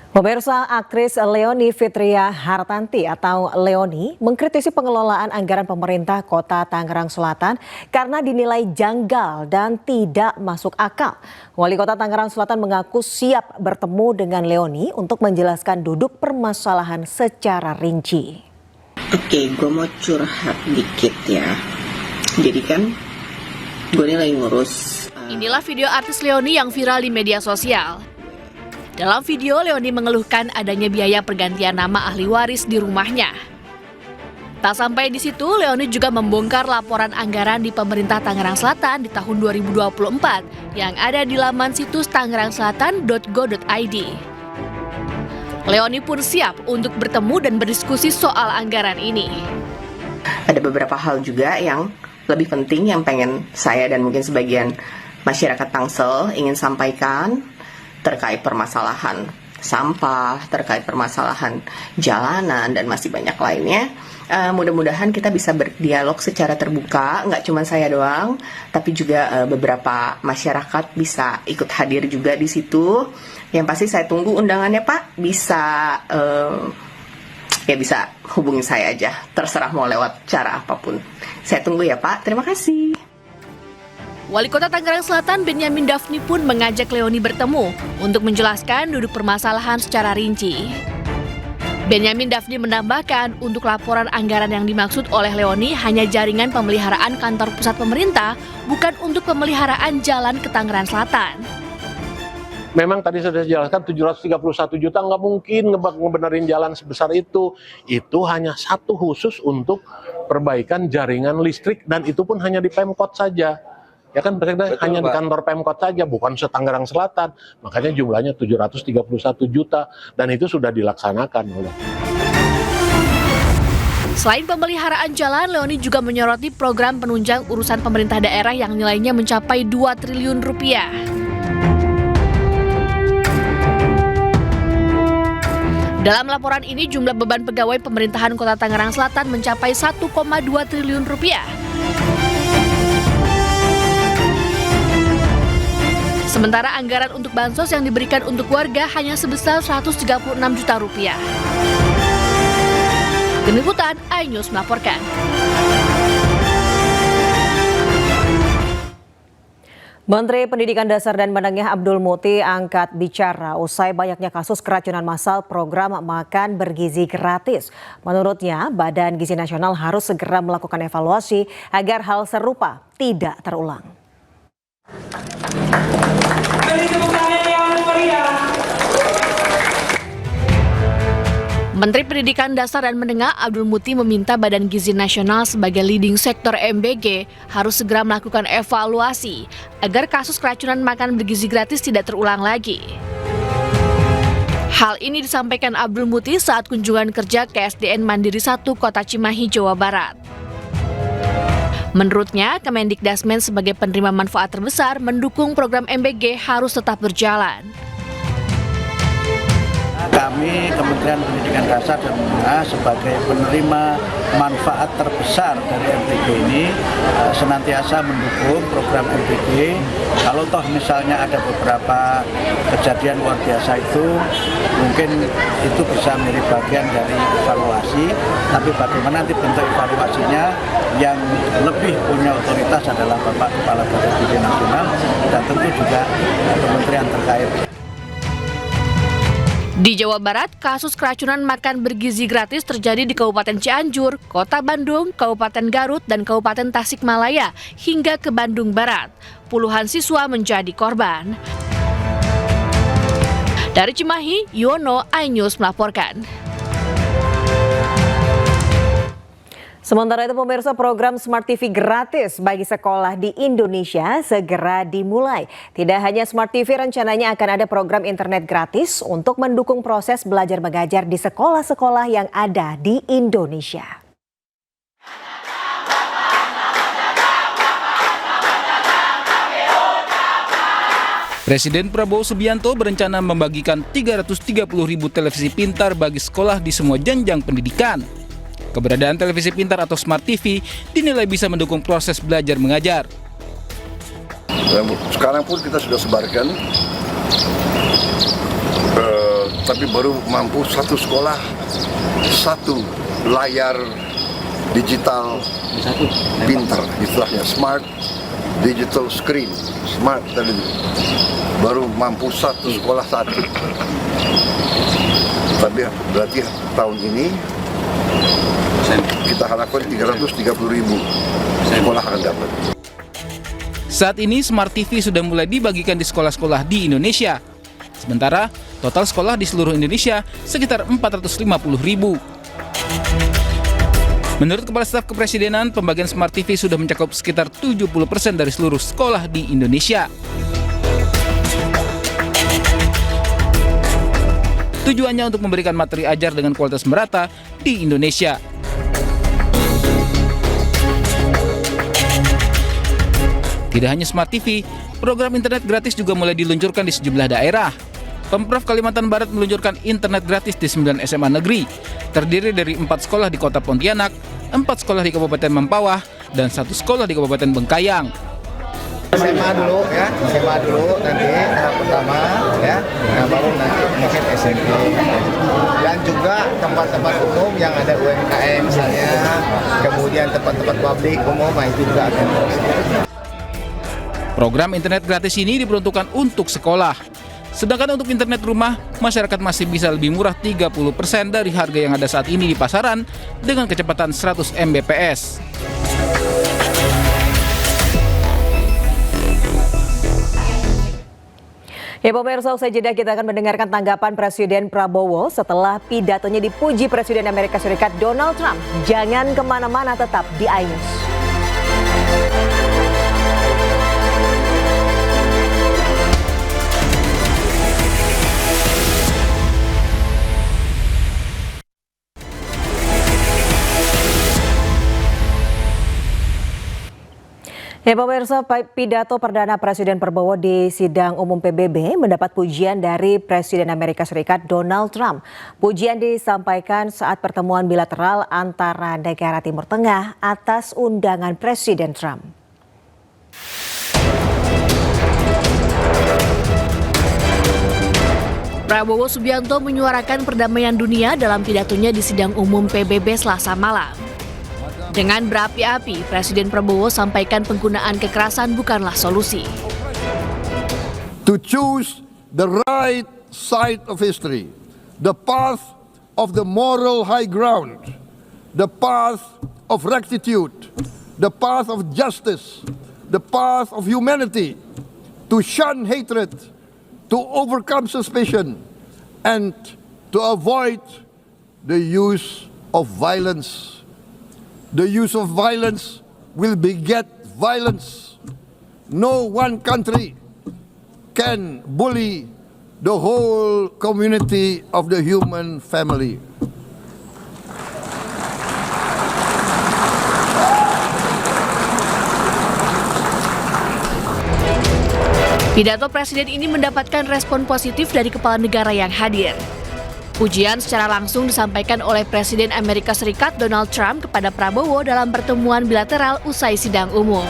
Pemirsa, aktris Leony Fitria Hartanti atau Leony mengkritisi pengelolaan anggaran pemerintah Kota Tangerang Selatan karena dinilai janggal dan tidak masuk akal. Wali Kota Tangerang Selatan mengaku siap bertemu dengan Leony untuk menjelaskan duduk permasalahan secara rinci. Oke, gue mau curhat dikit ya. Jadi kan gue ini lagi ngurus. Inilah video artis Leony yang viral di media sosial. Dalam video, Leony mengeluhkan adanya biaya pergantian nama ahli waris di rumahnya. Tak sampai di situ, Leony juga membongkar laporan anggaran di pemerintah Tangerang Selatan di tahun 2024 yang ada di laman situs tangerangselatan.go.id. Leony pun siap untuk bertemu dan berdiskusi soal anggaran ini. Ada beberapa hal juga yang lebih penting yang pengen saya dan mungkin sebagian masyarakat Tangsel ingin sampaikan terkait permasalahan sampah, terkait permasalahan jalanan, dan masih banyak lainnya. Mudah-mudahan kita bisa berdialog secara terbuka, nggak cuma saya doang, tapi juga beberapa masyarakat bisa ikut hadir juga di situ. Yang pasti saya tunggu undangannya, Pak. Bisa bisa hubungi saya aja, terserah mau lewat cara apapun. Saya tunggu ya, Pak. Terima kasih. Wali Kota Tangerang Selatan Benyamin Daphni pun mengajak Leony bertemu untuk menjelaskan duduk permasalahan secara rinci. Benyamin Daphni menambahkan untuk laporan anggaran yang dimaksud oleh Leony hanya jaringan pemeliharaan kantor pusat pemerintah, bukan untuk pemeliharaan jalan ke Tangerang Selatan. Memang tadi sudah dijelaskan 731 juta nggak mungkin ngebenerin jalan sebesar itu. Itu hanya satu khusus untuk perbaikan jaringan listrik dan itu pun hanya di Pemkot saja. Ya kan hanya di kantor Pemkot saja, bukan se-Tangerang Selatan. Makanya jumlahnya 731 juta dan itu sudah dilaksanakan. Selain pemeliharaan jalan, Leony juga menyoroti program penunjang urusan pemerintah daerah yang nilainya mencapai 2 triliun rupiah. Dalam laporan ini, jumlah beban pegawai pemerintahan Kota Tangerang Selatan mencapai 1,2 triliun rupiah. Sementara anggaran untuk bansos yang diberikan untuk warga hanya sebesar 136 juta rupiah. Tim Liputan, iNews melaporkan. Menteri Pendidikan Dasar dan Menengah Abdul Muti angkat bicara usai banyaknya kasus keracunan massal program makan bergizi gratis. Menurutnya, Badan Gizi Nasional harus segera melakukan evaluasi agar hal serupa tidak terulang. Menteri Pendidikan Dasar dan Menengah Abdul Muti meminta Badan Gizi Nasional sebagai leading sektor MBG harus segera melakukan evaluasi agar kasus keracunan makan bergizi gratis tidak terulang lagi. Hal ini disampaikan Abdul Muti saat kunjungan kerja ke SDN Mandiri 1 Kota Cimahi, Jawa Barat. Menurutnya, Kemendikdasmen sebagai penerima manfaat terbesar mendukung program MBG harus tetap berjalan. Kami Kementerian Pendidikan Dasar dan Menengah sebagai penerima manfaat terbesar dari MBG ini senantiasa mendukung program MBG. Kalau toh misalnya ada beberapa kejadian luar biasa itu, mungkin itu bisa menjadi bagian dari evaluasi. Tapi bagaimana nanti bentuk evaluasinya, yang lebih punya otoritas adalah Bapak Kepala Badan Gizi Nasional dan tentu juga kementerian terkait. Di Jawa Barat, kasus keracunan makan bergizi gratis terjadi di Kabupaten Cianjur, Kota Bandung, Kabupaten Garut, dan Kabupaten Tasikmalaya hingga ke Bandung Barat. Puluhan siswa menjadi korban. Dari Cimahi, Yono, iNews melaporkan. Sementara itu pemirsa, program Smart TV gratis bagi sekolah di Indonesia segera dimulai. Tidak hanya Smart TV, rencananya akan ada program internet gratis untuk mendukung proses belajar mengajar di sekolah-sekolah yang ada di Indonesia. Presiden Prabowo Subianto berencana membagikan 330.000 televisi pintar bagi sekolah di semua jenjang pendidikan. Keberadaan televisi pintar atau Smart TV dinilai bisa mendukung proses belajar mengajar. Sekarang pun kita sudah sebarkan tapi baru mampu satu sekolah, satu layar digital pintar, istilahnya smart digital screen, smart television. Baru mampu satu sekolah satu. Tapi berarti tahun ini kita harapkan 330.000 sekolah akan dapat. Saat ini Smart TV sudah mulai dibagikan di sekolah-sekolah di Indonesia. Sementara total sekolah di seluruh Indonesia sekitar 450.000. Menurut Kepala Staf Kepresidenan, pembagian Smart TV sudah mencakup sekitar 70% dari seluruh sekolah di Indonesia. Tujuannya untuk memberikan materi ajar dengan kualitas merata di Indonesia. Tidak hanya Smart TV, program internet gratis juga mulai diluncurkan di sejumlah daerah. Pemprov Kalimantan Barat meluncurkan internet gratis di 9 SMA negeri, terdiri dari 4 sekolah di Kota Pontianak, 4 sekolah di Kabupaten Mempawah, dan 1 sekolah di Kabupaten Bengkayang. SMA dulu ya, SMA dulu nanti tahap pertama ya, nah baru nanti mungkin SMP. Dan juga tempat-tempat umum yang ada UMKM misalnya, kemudian tempat-tempat publik umum, itu juga akan terus. Program internet gratis ini diperuntukkan untuk sekolah. Sedangkan untuk internet rumah, masyarakat masih bisa lebih murah 30% dari harga yang ada saat ini di pasaran dengan kecepatan 100 Mbps. Ya pemirsa, usai jeda kita akan mendengarkan tanggapan Presiden Prabowo setelah pidatonya dipuji Presiden Amerika Serikat Donald Trump. Jangan kemana-mana, tetap di iNews. Ya pemirsa, pidato perdana Presiden Prabowo di sidang umum PBB mendapat pujian dari Presiden Amerika Serikat Donald Trump. Pujian disampaikan saat pertemuan bilateral antara negara Timur Tengah atas undangan Presiden Trump. Prabowo Subianto menyuarakan perdamaian dunia dalam pidatonya di sidang umum PBB Selasa malam. Dengan berapi-api, Presiden Prabowo sampaikan penggunaan kekerasan bukanlah solusi. To choose the right side of history, the path of the moral high ground, the path of rectitude, the path of justice, the path of humanity, to shun hatred, to overcome suspicion, and to avoid the use of violence. The use of violence will beget violence. No one country can bully the whole community of the human family. Pidato Presiden ini mendapatkan respon positif dari kepala negara yang hadir. Pujian secara langsung disampaikan oleh Presiden Amerika Serikat Donald Trump kepada Prabowo dalam pertemuan bilateral usai sidang umum.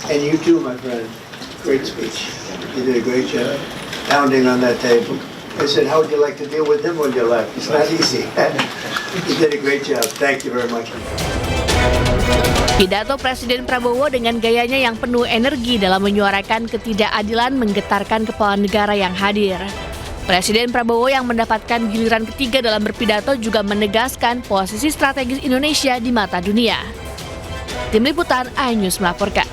And you too, my friend. Great speech. You did a great job pounding on that table. I said, how would you like to deal with him when you left? It's not easy. You did a great job. Thank you very much. Pidato Presiden Prabowo dengan gayanya yang penuh energi dalam menyuarakan ketidakadilan menggetarkan kepala negara yang hadir. Presiden Prabowo yang mendapatkan giliran ketiga dalam berpidato juga menegaskan posisi strategis Indonesia di mata dunia. Tim Liputan iNews melaporkan.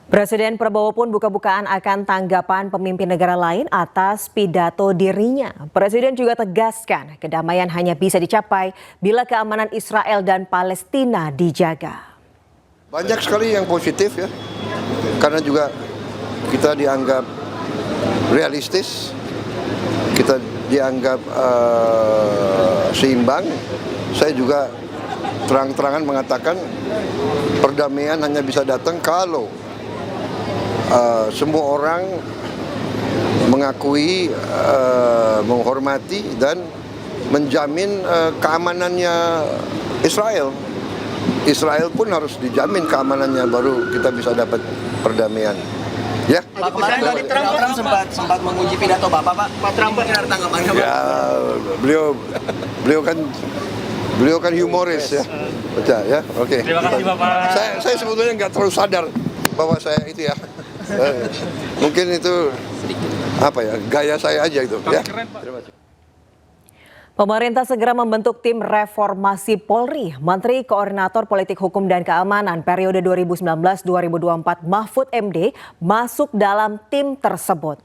Presiden Prabowo pun buka-bukaan akan tanggapan pemimpin negara lain atas pidato dirinya. Presiden juga tegaskan kedamaian hanya bisa dicapai bila keamanan Israel dan Palestina dijaga. Banyak sekali yang positif ya, karena juga kita dianggap realistis, kita dianggap seimbang. Saya juga terang-terangan mengatakan perdamaian hanya bisa datang kalau semua orang mengakui, menghormati dan menjamin keamanannya Israel. Israel pun harus dijamin keamanannya, baru kita bisa dapat perdamaian. Ya. Pak, kemarin tadi Trump sempat menguji pidato Bapak, Pak. Pak Trump ada tanggapannya, Pak? Ya, beliau kan humoris ya. Betul ya. Oke. Terima kasih, Bapak. Saya sebetulnya nggak terlalu sadar bahwa saya itu ya. Mungkin itu apa ya, gaya saya aja itu ya. Terima kasih. Pemerintah segera membentuk tim reformasi Polri. Menteri Koordinator Politik Hukum dan Keamanan periode 2019-2024 Mahfud MD masuk dalam tim tersebut.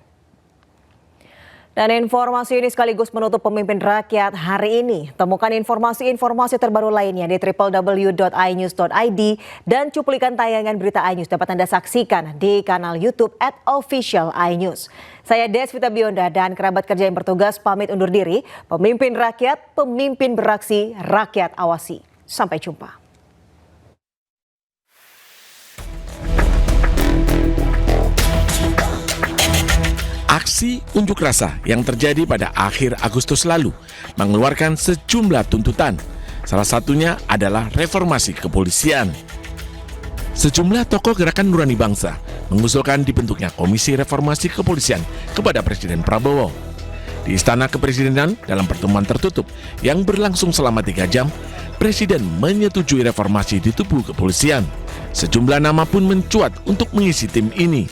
Dan informasi ini sekaligus menutup Pemimpin Rakyat hari ini. Temukan informasi-informasi terbaru lainnya di www.inews.id dan cuplikan tayangan berita iNews dapat Anda saksikan di kanal YouTube @official_inews. Saya Desvita Bionda dan kerabat kerja yang bertugas pamit undur diri. Pemimpin Rakyat, pemimpin beraksi, rakyat awasi. Sampai jumpa. Aksi unjuk rasa yang terjadi pada akhir Agustus lalu mengeluarkan sejumlah tuntutan. Salah satunya adalah reformasi kepolisian. Sejumlah tokoh gerakan Nurani Bangsa mengusulkan dibentuknya Komisi Reformasi Kepolisian kepada Presiden Prabowo. Di Istana Kepresidenan dalam pertemuan tertutup yang berlangsung selama 3 jam, Presiden menyetujui reformasi di tubuh kepolisian. Sejumlah nama pun mencuat untuk mengisi tim ini.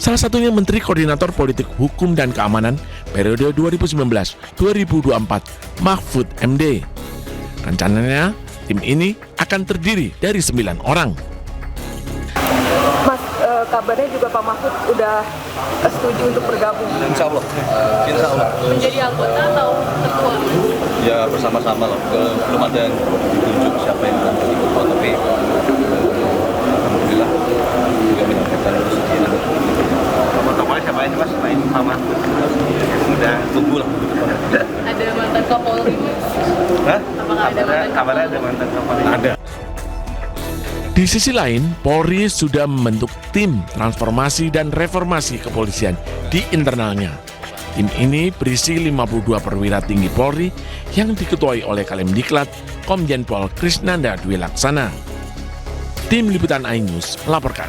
Salah satunya Menteri Koordinator Politik Hukum dan Keamanan periode 2019-2024 Mahfud MD. Rencananya tim ini akan terdiri dari 9 orang. Mas, kabarnya juga Pak Mahfud udah setuju untuk bergabung. Insya Allah. Menjadi anggota atau ketua? Ya bersama-sama loh. Belum ada yang ditunjuk siapa yang akan jadi ketua, tapi alhamdulillah juga menyampaikan kesediaan. Tokohnya siapa ini, Mas? Main Pak Mahfud. Udah tunggu lah. Ada mantan Kapolri, Mas? Hah? Kabarnya ada mantan Kapolri. Ada. Di sisi lain, Polri sudah membentuk tim transformasi dan reformasi kepolisian di internalnya. Tim ini berisi 52 perwira tinggi Polri yang diketuai oleh Kalemdiklat Komjen Pol Krisnanda Dwi Laksana. Tim Liputan iNews melaporkan.